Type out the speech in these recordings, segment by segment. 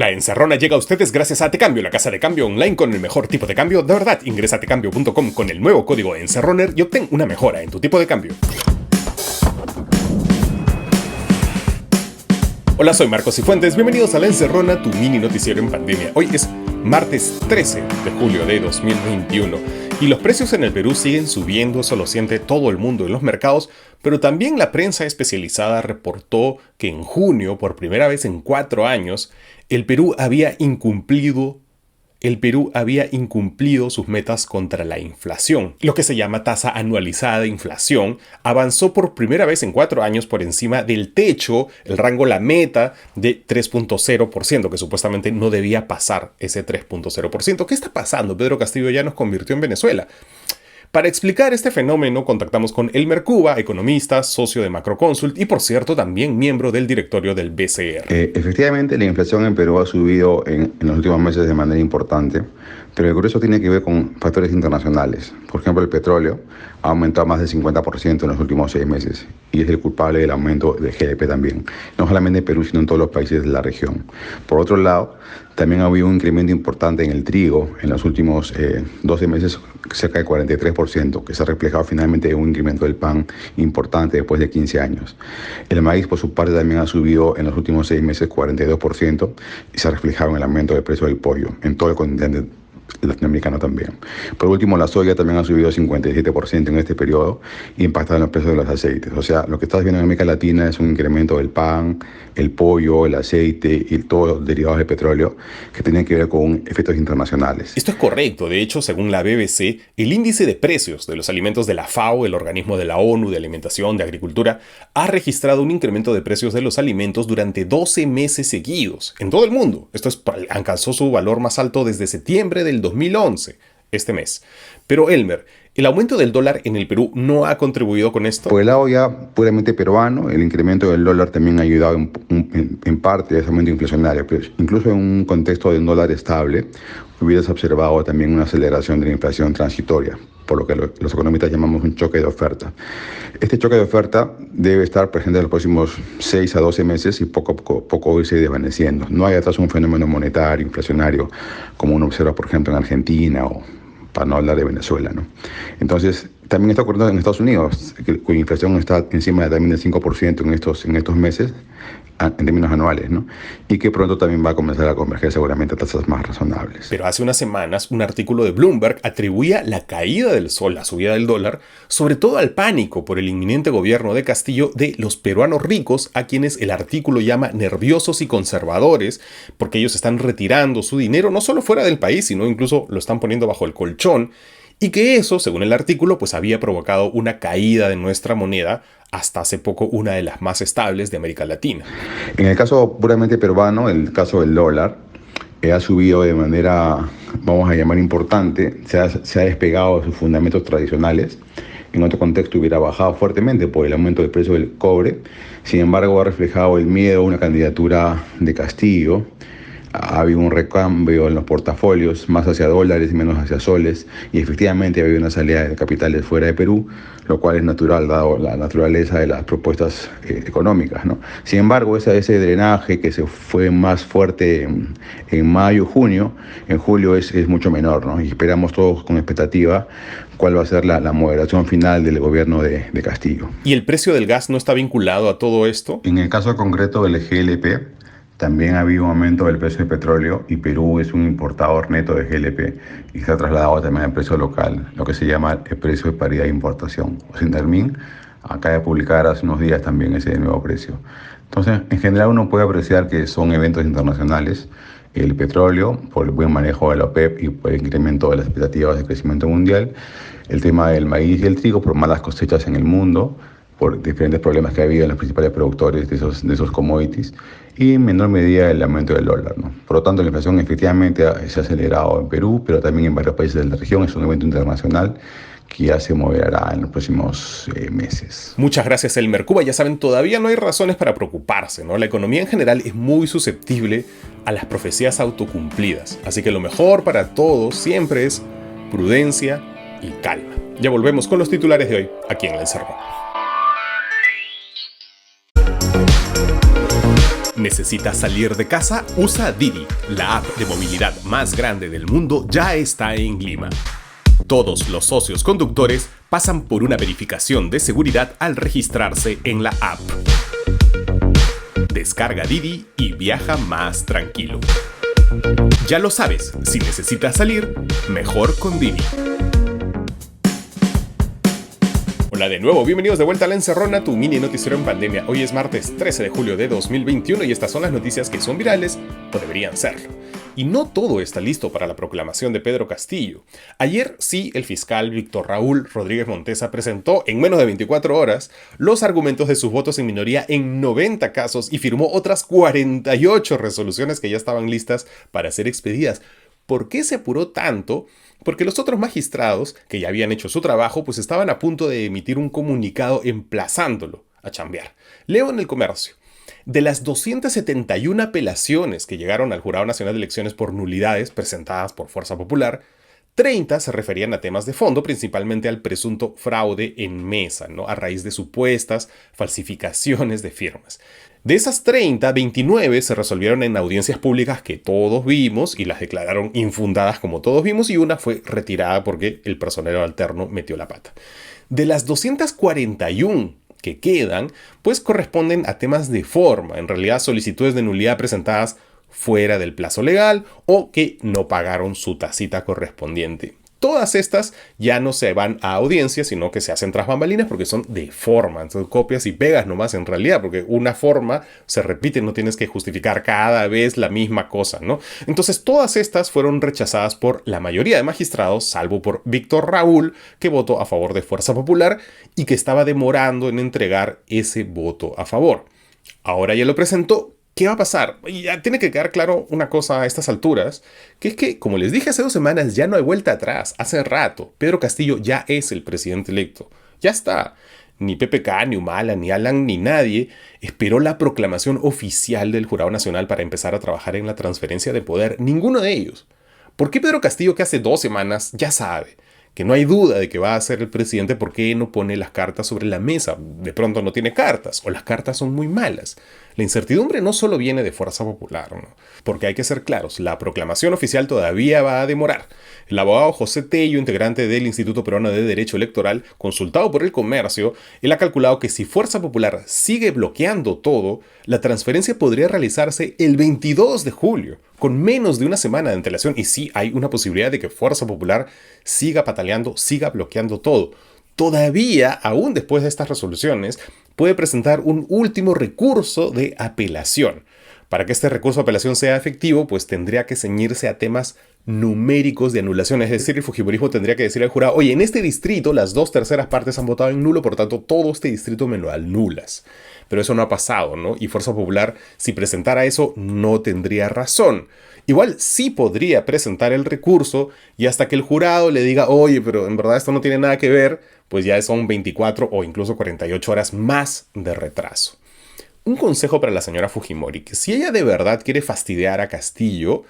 La encerrona llega a ustedes gracias a Tecambio, la casa de cambio online con el mejor tipo de cambio. De verdad, ingresa a tecambio.com con el nuevo código encerroner y obtén una mejora en tu tipo de cambio. Hola, soy Marcos Cifuentes, bienvenidos a La Encerrona, tu mini noticiero en pandemia. Hoy es martes 13 de julio de 2021 y los precios en el Perú siguen subiendo, eso lo siente todo el mundo en los mercados, pero también la prensa especializada reportó que en junio, por primera vez en 4 años, el Perú había incumplido sus metas contra la inflación. Lo que se llama tasa anualizada de inflación avanzó por primera vez en 4 años por encima del techo, el rango, la meta de 3.0%, que supuestamente no debía pasar ese 3.0%. ¿Qué está pasando? Pedro Castillo ya nos convirtió en Venezuela. Para explicar este fenómeno, contactamos con Elmer Cuba, economista, socio de Macroconsult y, por cierto, también miembro del directorio del BCR. Efectivamente, la inflación en Perú ha subido en los últimos meses de manera importante, pero el grueso tiene que ver con factores internacionales. Por ejemplo, el petróleo ha aumentado más del 50% en los últimos 6 meses y es el culpable del aumento del GDP también, no solamente en Perú, sino en todos los países de la región. Por otro lado, también ha habido un incremento importante en el trigo en los últimos 12 meses, cerca del 43%, que se ha reflejado finalmente en un incremento del pan importante después de 15 años. El maíz, por su parte, también ha subido en los últimos 6 meses 42% y se ha reflejado en el aumento del precio del pollo en todo el continente latinoamericano también. Por último, la soya también ha subido 57% en este periodo y impactado en los precios de los aceites. O sea, lo que estás viendo en América Latina es un incremento del pan, el pollo, el aceite y todos los derivados de petróleo que tienen que ver con efectos internacionales. Esto es correcto. De hecho, según la BBC, el índice de precios de los alimentos de la FAO, el organismo de la ONU de Alimentación, de Agricultura, ha registrado un incremento de precios de los alimentos durante 12 meses seguidos en todo el mundo. Alcanzó su valor más alto desde septiembre del 2011, este mes. Pero Elmer, ¿el aumento del dólar en el Perú no ha contribuido con esto? Por el lado ya puramente peruano, el incremento del dólar también ha ayudado en parte a ese aumento inflacionario, pero incluso en un contexto de un dólar estable, hubieras observado también una aceleración de la inflación transitoria, por lo que los economistas llamamos un choque de oferta. Este choque de oferta debe estar presente en los próximos 6 a 12 meses y poco a poco irse desvaneciendo. No hay atrás un fenómeno monetario, inflacionario, como uno observa, por ejemplo, en Argentina o para no hablar de Venezuela, ¿no? Entonces, también está ocurriendo en Estados Unidos, cuya inflación está encima también del 5% en estos meses, en términos anuales, ¿no? Y que pronto también va a comenzar a converger seguramente a tasas más razonables. Pero hace unas semanas, un artículo de Bloomberg atribuía la caída del sol, la subida del dólar, sobre todo al pánico por el inminente gobierno de Castillo de los peruanos ricos, a quienes el artículo llama nerviosos y conservadores, porque ellos están retirando su dinero no solo fuera del país, sino incluso lo están poniendo bajo el colchón, y que eso, según el artículo, pues había provocado una caída de nuestra moneda, hasta hace poco una de las más estables de América Latina. En el caso puramente peruano, el caso del dólar, ha subido de manera, vamos a llamar, importante, se ha despegado de sus fundamentos tradicionales. En otro contexto hubiera bajado fuertemente por el aumento del precio del cobre. Sin embargo, ha reflejado el miedo a una candidatura de Castillo. Ha habido un recambio en los portafolios, más hacia dólares y menos hacia soles, y efectivamente ha habido una salida de capitales fuera de Perú, lo cual es natural, dado la naturaleza de las propuestas económicas, ¿no? Sin embargo, ese drenaje que se fue más fuerte en mayo, junio, en julio es mucho menor, ¿no? Y esperamos todos con expectativa cuál va a ser la moderación final del gobierno de Castillo. ¿Y el precio del gas no está vinculado a todo esto? En el caso concreto del GLP, también ha habido un aumento del precio del petróleo y Perú es un importador neto de GLP y se ha trasladado también al precio local, lo que se llama el precio de paridad de importación. O Sintermin acaba de publicar hace unos días también ese nuevo precio. Entonces, en general uno puede apreciar que son eventos internacionales. El petróleo, por el buen manejo de la OPEP y por el incremento de las expectativas de crecimiento mundial. El tema del maíz y el trigo, por malas cosechas en el mundo, por diferentes problemas que ha habido en los principales productores de esos commodities, y en menor medida el aumento del dólar, ¿no? Por lo tanto, la inflación efectivamente se ha acelerado en Perú, pero también en varios países de la región. Es un evento internacional que ya se moverá en los próximos meses. Muchas gracias, Elmer Cuba. Ya saben, todavía no hay razones para preocuparse, ¿no? La economía en general es muy susceptible a las profecías autocumplidas, así que lo mejor para todos siempre es prudencia y calma. Ya volvemos con los titulares de hoy aquí en La Encerrona. ¿Necesitas salir de casa? Usa Didi. La app de movilidad más grande del mundo ya está en Lima. Todos los socios conductores pasan por una verificación de seguridad al registrarse en la app. Descarga Didi y viaja más tranquilo. Ya lo sabes, si necesitas salir, mejor con Didi. Hola de nuevo, bienvenidos de vuelta a La Encerrona, tu mini noticiero en pandemia. Hoy es martes 13 de julio de 2021 y estas son las noticias que son virales o deberían serlo. Y no todo está listo para la proclamación de Pedro Castillo. Ayer sí, el fiscal Víctor Raúl Rodríguez Montesa presentó en menos de 24 horas los argumentos de sus votos en minoría en 90 casos y firmó otras 48 resoluciones que ya estaban listas para ser expedidas. ¿Por qué se apuró tanto? Porque los otros magistrados, que ya habían hecho su trabajo, pues estaban a punto de emitir un comunicado emplazándolo a chambear. Leo en El Comercio. De las 271 apelaciones que llegaron al Jurado Nacional de Elecciones por nulidades presentadas por Fuerza Popular, 30 se referían a temas de fondo, principalmente al presunto fraude en mesa, ¿no? A raíz de supuestas falsificaciones de firmas. De esas 30, 29 se resolvieron en audiencias públicas que todos vimos y las declararon infundadas como todos vimos, y una fue retirada porque el personero alterno metió la pata. De las 241 que quedan, pues corresponden a temas de forma, en realidad solicitudes de nulidad presentadas fuera del plazo legal o que no pagaron su tacita correspondiente. Todas estas ya no se van a audiencia, sino que se hacen tras bambalinas porque son de forma. Entonces copias y pegas nomás en realidad, porque una forma se repite, no tienes que justificar cada vez la misma cosa, ¿no? Entonces todas estas fueron rechazadas por la mayoría de magistrados, salvo por Víctor Raúl, que votó a favor de Fuerza Popular y que estaba demorando en entregar ese voto a favor. Ahora ya lo presentó. ¿Qué va a pasar? Y ya tiene que quedar claro una cosa a estas alturas, que es que, como les dije hace 2 semanas, ya no hay vuelta atrás. Hace rato, Pedro Castillo ya es el presidente electo. Ya está. Ni PPK, ni Humala, ni Alan, ni nadie esperó la proclamación oficial del Jurado Nacional para empezar a trabajar en la transferencia de poder. Ninguno de ellos. ¿Por qué Pedro Castillo, que hace 2 semanas ya sabe que no hay duda de que va a ser el presidente, por qué no pone las cartas sobre la mesa? De pronto no tiene cartas, o las cartas son muy malas. La incertidumbre no solo viene de Fuerza Popular, ¿no? Porque hay que ser claros, la proclamación oficial todavía va a demorar. El abogado José Tello, integrante del Instituto Peruano de Derecho Electoral, consultado por El Comercio, él ha calculado que si Fuerza Popular sigue bloqueando todo, la transferencia podría realizarse el 22 de julio, con menos de una semana de antelación. Y sí, hay una posibilidad de que Fuerza Popular siga pataleando, siga bloqueando todo. Todavía, aún después de estas resoluciones, puede presentar un último recurso de apelación. Para que este recurso de apelación sea efectivo, pues tendría que ceñirse a temas numéricos de anulación. Es decir, el fujimorismo tendría que decir al jurado: oye, en este distrito las 2/3 partes han votado en nulo, por tanto todo este distrito me lo anulas. Pero eso no ha pasado, ¿no? Y Fuerza Popular, si presentara eso, no tendría razón. Igual sí podría presentar el recurso y hasta que el jurado le diga: oye, pero en verdad esto no tiene nada que ver, pues ya son 24 o incluso 48 horas más de retraso. Un consejo para la señora Fujimori: que si ella de verdad quiere fastidiar a Castillo,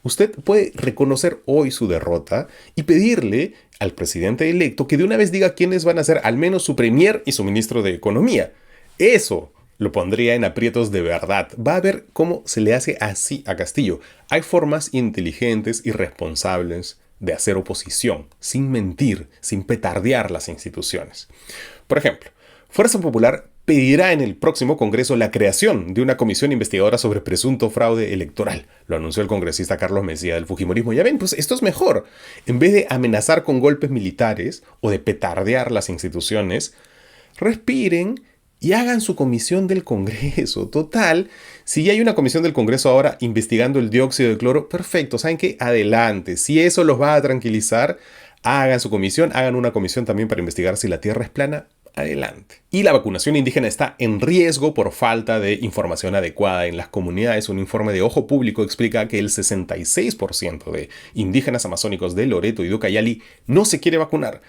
usted puede reconocer hoy su derrota y pedirle al presidente electo que de una vez diga quiénes van a ser al menos su premier y su ministro de Economía. Eso lo pondría en aprietos de verdad. Va a ver cómo se le hace así a Castillo. Hay formas inteligentes y responsables de hacer oposición, sin mentir, sin petardear las instituciones. Por ejemplo, Fuerza Popular pedirá en el próximo Congreso la creación de una comisión investigadora sobre presunto fraude electoral. Lo anunció el congresista Carlos Mejía del fujimorismo. Ya ven, pues esto es mejor. En vez de amenazar con golpes militares o de petardear las instituciones, respiren y hagan su comisión del Congreso. Total, si ya hay una comisión del Congreso ahora investigando el dióxido de cloro, perfecto, ¿saben qué? Adelante. Si eso los va a tranquilizar, hagan su comisión, hagan una comisión también para investigar si la Tierra es plana. Adelante. Y la vacunación indígena está en riesgo por falta de información adecuada en las comunidades. Un informe de Ojo Público explica que el 66% de indígenas amazónicos de Loreto y de Ucayali no se quiere vacunar.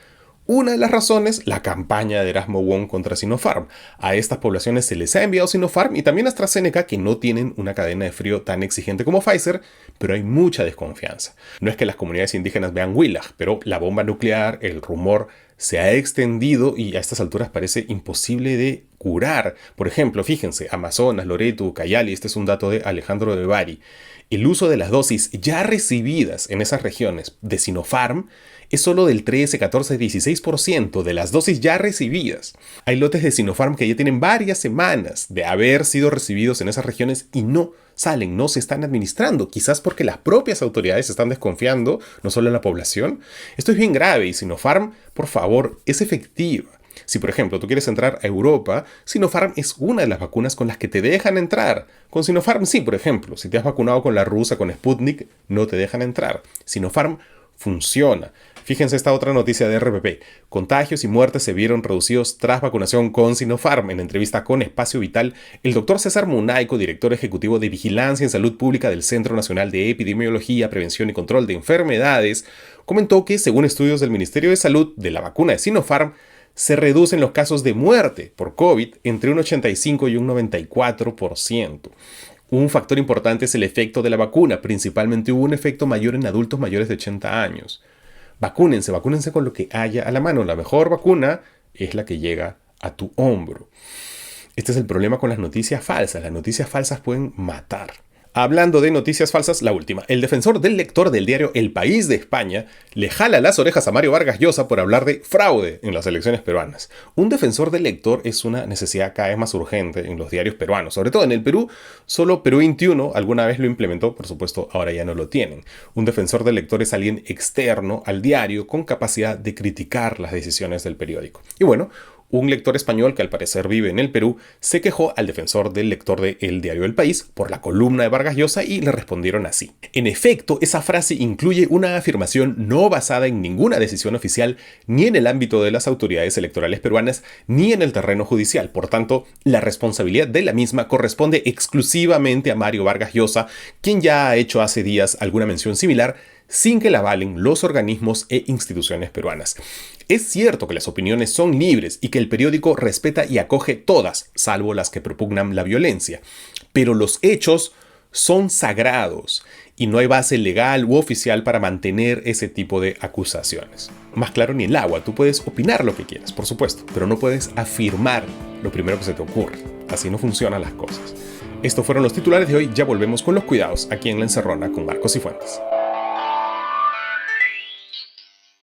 Una de las razones, la campaña de Erasmo Wong contra Sinopharm. A estas poblaciones se les ha enviado Sinopharm y también AstraZeneca, que no tienen una cadena de frío tan exigente como Pfizer, pero hay mucha desconfianza. No es que las comunidades indígenas vean Willag, pero la bomba nuclear, el rumor se ha extendido y a estas alturas parece imposible de curar. Por ejemplo, fíjense, Amazonas, Loreto, Ucayali, este es un dato de Alejandro de Bari. El uso de las dosis ya recibidas en esas regiones de Sinopharm es solo del 13, 14, 16% de las dosis ya recibidas. Hay lotes de Sinopharm que ya tienen varias semanas de haber sido recibidos en esas regiones y no salen, no se están administrando, quizás porque las propias autoridades están desconfiando, no solo en la población. Esto es bien grave y Sinopharm, por favor, es efectiva. Si, por ejemplo, tú quieres entrar a Europa, Sinopharm es una de las vacunas con las que te dejan entrar. Con Sinopharm sí, por ejemplo, si te has vacunado con la rusa, con Sputnik, no te dejan entrar. Sinopharm funciona. Fíjense esta otra noticia de RPP. Contagios y muertes se vieron reducidos tras vacunación con Sinopharm. En entrevista con Espacio Vital, el doctor César Munaico, director ejecutivo de Vigilancia en Salud Pública del Centro Nacional de Epidemiología, Prevención y Control de Enfermedades, comentó que, según estudios del Ministerio de Salud, de la vacuna de Sinopharm, se reducen los casos de muerte por COVID entre un 85 y un 94%. Un factor importante es el efecto de la vacuna. Principalmente hubo un efecto mayor en adultos mayores de 80 años. Vacúnense con lo que haya a la mano. La mejor vacuna es la que llega a tu hombro. Este es el problema con las noticias falsas. Las noticias falsas pueden matar. Hablando de noticias falsas, la última. El defensor del lector del diario El País de España le jala las orejas a Mario Vargas Llosa por hablar de fraude en las elecciones peruanas. Un defensor del lector es una necesidad cada vez más urgente en los diarios peruanos, sobre todo en el Perú. Solo Perú 21 alguna vez lo implementó, por supuesto ahora ya no lo tienen. Un defensor del lector es alguien externo al diario con capacidad de criticar las decisiones del periódico. Y bueno, un lector español que al parecer vive en el Perú se quejó al defensor del lector de El Diario del País por la columna de Vargas Llosa y le respondieron así. En efecto, esa frase incluye una afirmación no basada en ninguna decisión oficial ni en el ámbito de las autoridades electorales peruanas ni en el terreno judicial. Por tanto, la responsabilidad de la misma corresponde exclusivamente a Mario Vargas Llosa, quien ya ha hecho hace días alguna mención similar sin que la avalen los organismos e instituciones peruanas. Es cierto que las opiniones son libres y que el periódico respeta y acoge todas, salvo las que propugnan la violencia. Pero los hechos son sagrados y no hay base legal u oficial para mantener ese tipo de acusaciones. Más claro ni el agua, tú puedes opinar lo que quieras, por supuesto, pero no puedes afirmar lo primero que se te ocurre. Así no funcionan las cosas. Estos fueron los titulares de hoy, ya volvemos con los cuidados aquí en La Encerrona con Marcos y Fuentes.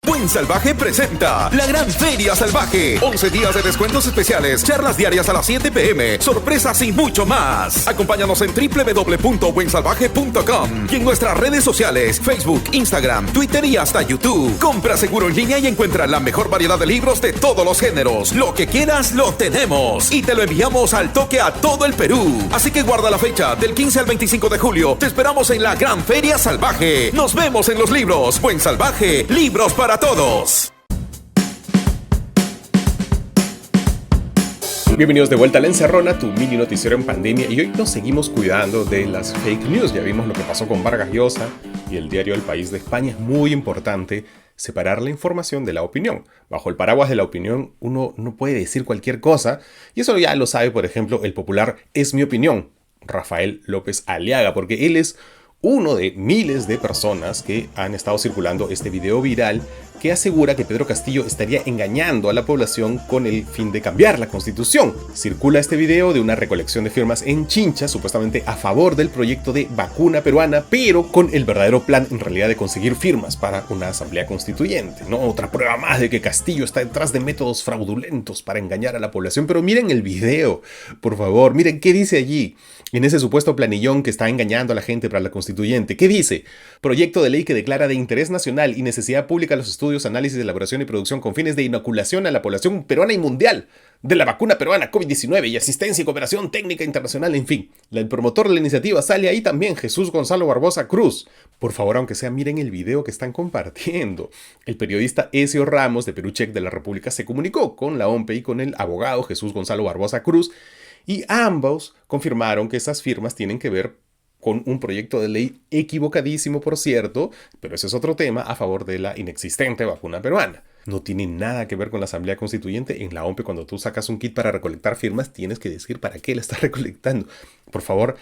Buen Salvaje presenta la Gran Feria Salvaje. 11 días de descuentos especiales, charlas diarias a las 7 p.m, sorpresas y mucho más. Acompáñanos en www.buensalvaje.com y en nuestras redes sociales, Facebook, Instagram, Twitter y hasta YouTube. Compra seguro en línea y encuentra la mejor variedad de libros de todos los géneros. Lo que quieras lo tenemos y te lo enviamos al toque a todo el Perú. Así que guarda la fecha, del 15 al 25 de julio. Te esperamos en la Gran Feria Salvaje. Nos vemos en los libros. Buen Salvaje, libros para todos. Bienvenidos de vuelta a La Encerrona, tu mini noticiero en pandemia, y hoy nos seguimos cuidando de las fake news. Ya vimos lo que pasó con Vargas Llosa y el diario El País de España. Es muy importante separar la información de la opinión. Bajo el paraguas de la opinión uno no puede decir cualquier cosa, y eso ya lo sabe, por ejemplo, el popular Es Mi Opinión, Rafael López Aliaga, porque él es uno de miles de personas que han estado circulando este video viral que asegura que Pedro Castillo estaría engañando a la población con el fin de cambiar la Constitución. Circula este video de una recolección de firmas en Chincha, supuestamente a favor del proyecto de vacuna peruana, pero con el verdadero plan en realidad de conseguir firmas para una asamblea constituyente, ¿no? Otra prueba más de que Castillo está detrás de métodos fraudulentos para engañar a la población. Pero miren el video, por favor, miren qué dice allí, en ese supuesto planillón que está engañando a la gente para la constituyente. ¿Qué dice? Proyecto de ley que declara de interés nacional y necesidad pública los estudios, análisis, elaboración y producción con fines de inoculación a la población peruana y mundial de la vacuna peruana COVID-19 y asistencia y cooperación técnica internacional, en fin. El promotor de la iniciativa sale ahí también, Jesús Gonzalo Barbosa Cruz. Por favor, aunque sea, miren el video que están compartiendo. El periodista Ezio Ramos de Perucheck de la República se comunicó con la OMPE y con el abogado Jesús Gonzalo Barbosa Cruz, y ambos confirmaron que esas firmas tienen que ver con un proyecto de ley equivocadísimo, por cierto, pero ese es otro tema, a favor de la inexistente vacuna peruana. no tiene nada que ver con la Asamblea Constituyente. En la OMP, cuando tú sacas un kit para recolectar firmas, tienes que decir para qué la estás recolectando. Por favor,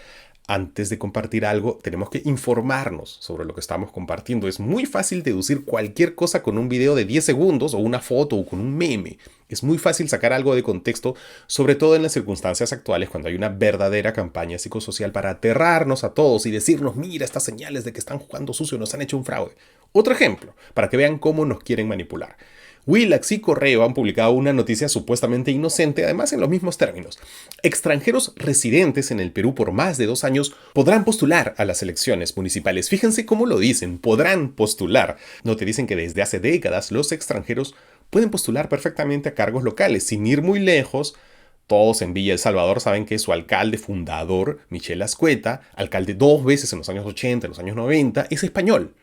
antes de compartir algo, tenemos que informarnos sobre lo que estamos compartiendo. Es muy fácil deducir cualquier cosa con un video de 10 segundos o una foto o con un meme. Es muy fácil sacar algo de contexto, sobre todo en las circunstancias actuales, cuando hay una verdadera campaña psicosocial para aterrarnos a todos y decirnos, mira, estas señales de que están jugando sucio, nos han hecho un fraude. Otro ejemplo, para que vean cómo nos quieren manipular. Willax y Correo han publicado una noticia supuestamente inocente, además en los mismos términos. Extranjeros residentes en el Perú por más de 2 años podrán postular a las elecciones municipales. Fíjense cómo lo dicen, podrán postular. No te dicen que desde hace décadas los extranjeros pueden postular perfectamente a cargos locales, sin ir muy lejos. Todos en Villa El Salvador saben que su alcalde fundador, Michel Azcueta, alcalde 2 veces en los años 80, en los años 90, es español.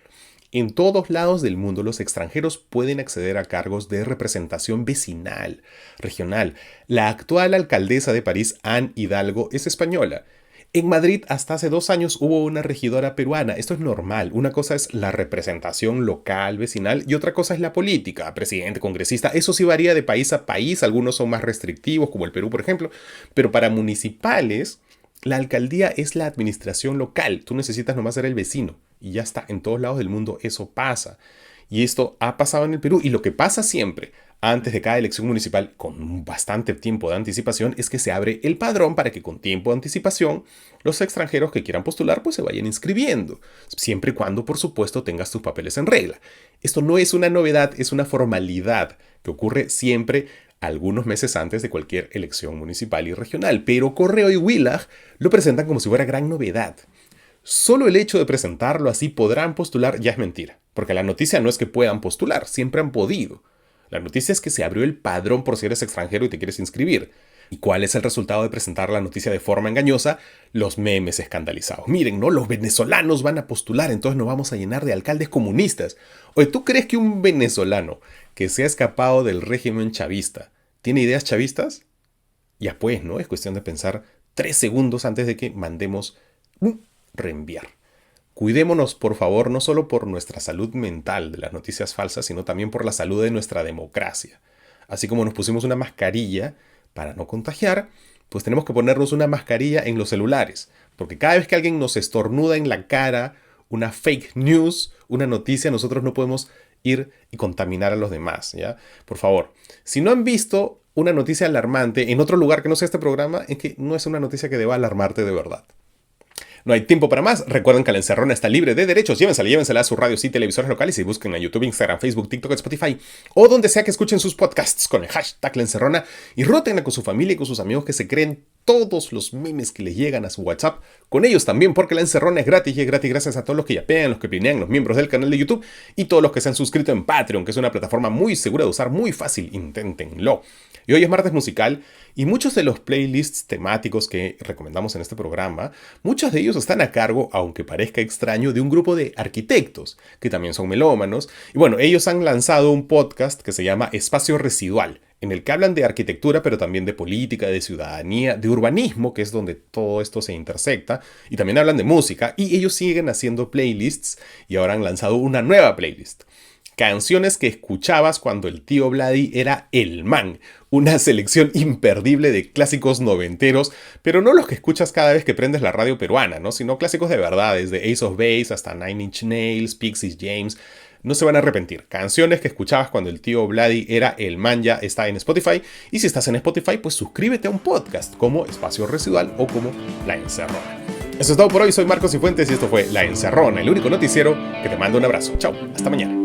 En todos lados del mundo los extranjeros pueden acceder a cargos de representación vecinal, regional. La actual alcaldesa de París, Anne Hidalgo, es española. En Madrid hasta hace 2 años hubo una regidora peruana. Esto es normal. Una cosa es la representación local, vecinal, y otra cosa es la política, presidente, congresista. Eso sí varía de país a país. Algunos son más restrictivos, como el Perú, por ejemplo. Pero para municipales, la alcaldía es la administración local. Tú necesitas nomás ser el vecino. Y ya está, en todos lados del mundo eso pasa. Y esto ha pasado en el Perú. Y lo que pasa siempre, antes de cada elección municipal, con bastante tiempo de anticipación, es que se abre el padrón para que con tiempo de anticipación los extranjeros que quieran postular pues se vayan inscribiendo. Siempre y cuando, por supuesto, tengas tus papeles en regla. Esto no es una novedad, es una formalidad que ocurre siempre algunos meses antes de cualquier elección municipal y regional. Pero Correo y Willax lo presentan como si fuera gran novedad. Solo el hecho de presentarlo así podrán postular ya es mentira, porque la noticia no es que puedan postular, siempre han podido. La noticia es que se abrió el padrón por si eres extranjero y te quieres inscribir. ¿Y cuál es el resultado de presentar la noticia de forma engañosa? Los memes escandalizados. Miren, ¿no? Los venezolanos van a postular, entonces nos vamos a llenar de alcaldes comunistas. Oye, ¿tú crees que un venezolano que se ha escapado del régimen chavista tiene ideas chavistas? Ya pues, ¿no? Es cuestión de pensar 3 segundos antes de que mandemos reenviar. Cuidémonos, por favor, no solo por nuestra salud mental de las noticias falsas, sino también por la salud de nuestra democracia. Así como nos pusimos una mascarilla para no contagiar, pues tenemos que ponernos una mascarilla en los celulares, porque cada vez que alguien nos estornuda en la cara una fake news, una noticia, nosotros no podemos ir y contaminar a los demás, ¿ya? Por favor, si no han visto una noticia alarmante en otro lugar que no sea este programa, es que no es una noticia que deba alarmarte de verdad. No hay tiempo para más. Recuerden que La Encerrona está libre de derechos. Llévensela a sus radios y televisores locales y busquen en YouTube, Instagram, Facebook, TikTok, Spotify o donde sea que escuchen sus podcasts con el hashtag La Encerrona y rótenla con su familia y con sus amigos que se creen todos los memes que les llegan a su WhatsApp. Con ellos también, porque La Encerrona es gratis y es gratis gracias a todos los que yapean, los que plinean, los miembros del canal de YouTube y todos los que se han suscrito en Patreon, que es una plataforma muy segura de usar, muy fácil. Inténtenlo. Y hoy es martes musical y muchos de los playlists temáticos que recomendamos en este programa, muchos de ellos están a cargo, aunque parezca extraño, de un grupo de arquitectos que también son melómanos. Y bueno, ellos han lanzado un podcast que se llama Espacio Residual, en el que hablan de arquitectura, pero también de política, de ciudadanía, de urbanismo, que es donde todo esto se intersecta, y también hablan de música, y ellos siguen haciendo playlists y ahora han lanzado una nueva playlist. Canciones que escuchabas cuando el tío Vladi era el man. Una selección imperdible de clásicos noventeros, pero no los que escuchas cada vez que prendes la radio peruana, ¿no? Sino clásicos de verdad, desde Ace of Base hasta Nine Inch Nails, Pixies, James. No se van a arrepentir. Canciones que escuchabas cuando el tío Vladi era el man ya está en Spotify. Y si estás en Spotify, pues suscríbete a un podcast como Espacio Residual o como La Encerrona. Eso es todo por hoy. Soy Marcos Cifuentes y esto fue La Encerrona, el único noticiero que te manda un abrazo. Chao, hasta mañana.